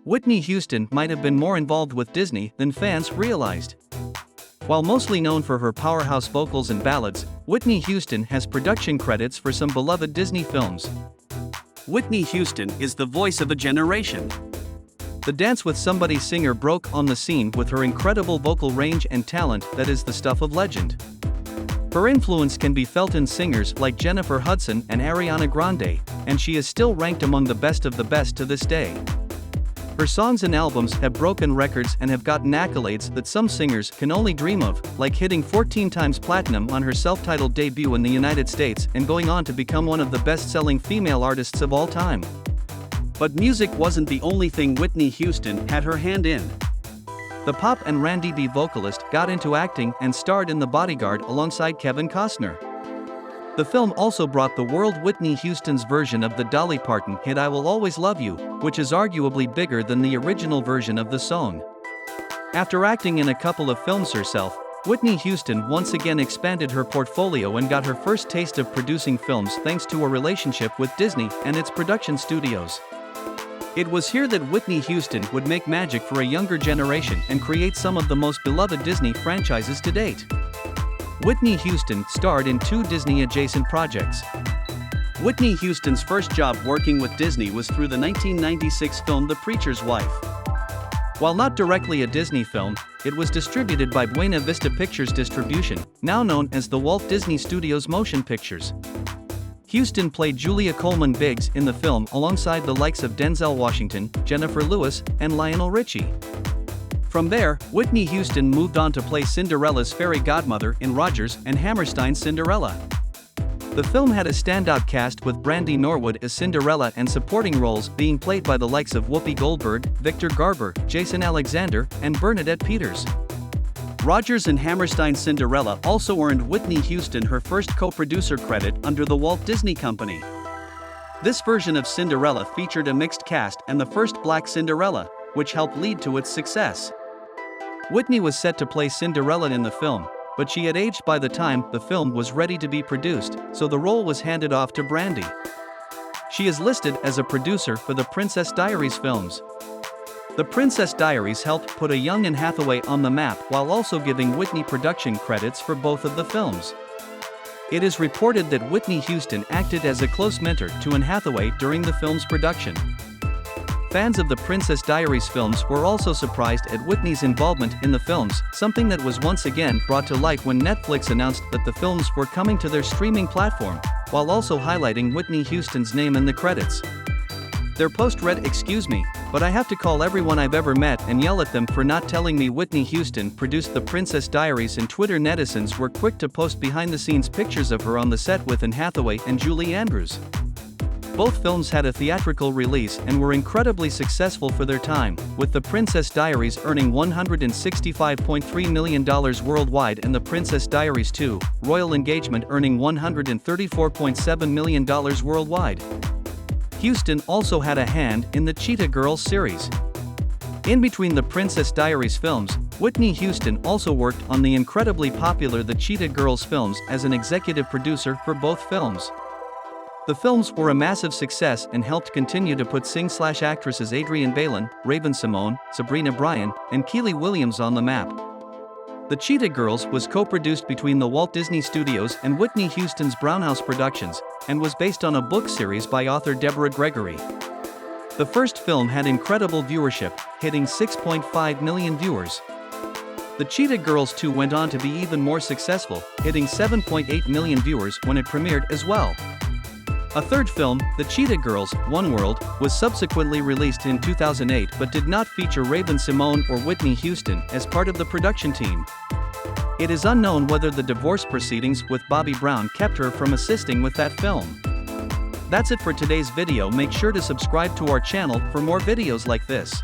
Whitney Houston might have been more involved with Disney than fans realized. While mostly known for her powerhouse vocals and ballads, Whitney Houston has production credits for some beloved Disney films. Whitney Houston is the voice of a generation. The Dance with Somebody singer broke on the scene with her incredible vocal range and talent that is the stuff of legend. Her influence can be felt in singers like Jennifer Hudson and Ariana Grande, and she is still ranked among the best of the best to this day. Her songs and albums have broken records and have gotten accolades that some singers can only dream of, like hitting 14 times platinum on her self-titled debut in the United States and going on to become one of the best-selling female artists of all time. But music wasn't the only thing Whitney Houston had her hand in. The pop and R&B vocalist got into acting and starred in The Bodyguard alongside Kevin Costner. The film also brought the world Whitney Houston's version of the Dolly Parton hit I Will Always Love You, which is arguably bigger than the original version of the song. After acting in a couple of films herself, Whitney Houston once again expanded her portfolio and got her first taste of producing films thanks to a relationship with Disney and its production studios. It was here that Whitney Houston would make magic for a younger generation and create some of the most beloved Disney franchises to date. Whitney Houston starred in 2 Disney-adjacent projects. Whitney Houston's first job working with Disney was through the 1996 film The Preacher's Wife. While not directly a Disney film, it was distributed by Buena Vista Pictures Distribution, now known as the Walt Disney Studios Motion Pictures. Houston played Julia Coleman Biggs in the film alongside the likes of Denzel Washington, Jennifer Lewis, and Lionel Richie. From there, Whitney Houston moved on to play Cinderella's fairy godmother in Rodgers and Hammerstein's Cinderella. The film had a standout cast with Brandy Norwood as Cinderella and supporting roles being played by the likes of Whoopi Goldberg, Victor Garber, Jason Alexander, and Bernadette Peters. Rodgers and Hammerstein's Cinderella also earned Whitney Houston her first co-producer credit under the Walt Disney Company. This version of Cinderella featured a mixed cast and the first black Cinderella, which helped lead to its success. Whitney was set to play Cinderella in the film, but she had aged by the time the film was ready to be produced, so the role was handed off to Brandy. She is listed as a producer for the Princess Diaries films. The Princess Diaries helped put a young Anne Hathaway on the map while also giving Whitney production credits for both of the films. It is reported that Whitney Houston acted as a close mentor to Anne Hathaway during the film's production. Fans of the Princess Diaries films were also surprised at Whitney's involvement in the films, something that was once again brought to light when Netflix announced that the films were coming to their streaming platform, while also highlighting Whitney Houston's name in the credits. Their post read, "Excuse me, but I have to call everyone I've ever met and yell at them for not telling me Whitney Houston produced the Princess Diaries," and Twitter netizens were quick to post behind-the-scenes pictures of her on the set with Anne Hathaway and Julie Andrews. Both films had a theatrical release and were incredibly successful for their time, with The Princess Diaries earning $165.3 million worldwide and The Princess Diaries 2, Royal Engagement earning $134.7 million worldwide. Houston also had a hand in the Cheetah Girls series. In between the Princess Diaries films, Whitney Houston also worked on the incredibly popular The Cheetah Girls films as an executive producer for both films. The films were a massive success and helped continue to put singer-actresses Adrienne Bailon, Raven-Symoné, Sabrina Bryan, and Keely Williams on the map. The Cheetah Girls was co-produced between the Walt Disney Studios and Whitney Houston's Brownhouse Productions, and was based on a book series by author Deborah Gregory. The first film had incredible viewership, hitting 6.5 million viewers. The Cheetah Girls 2 went on to be even more successful, hitting 7.8 million viewers when it premiered as well. A third film, The Cheetah Girls, One World, was subsequently released in 2008 but did not feature Raven-Symoné or Whitney Houston as part of the production team. It is unknown whether the divorce proceedings with Bobby Brown kept her from assisting with that film. That's it for today's video. Make sure to subscribe to our channel for more videos like this.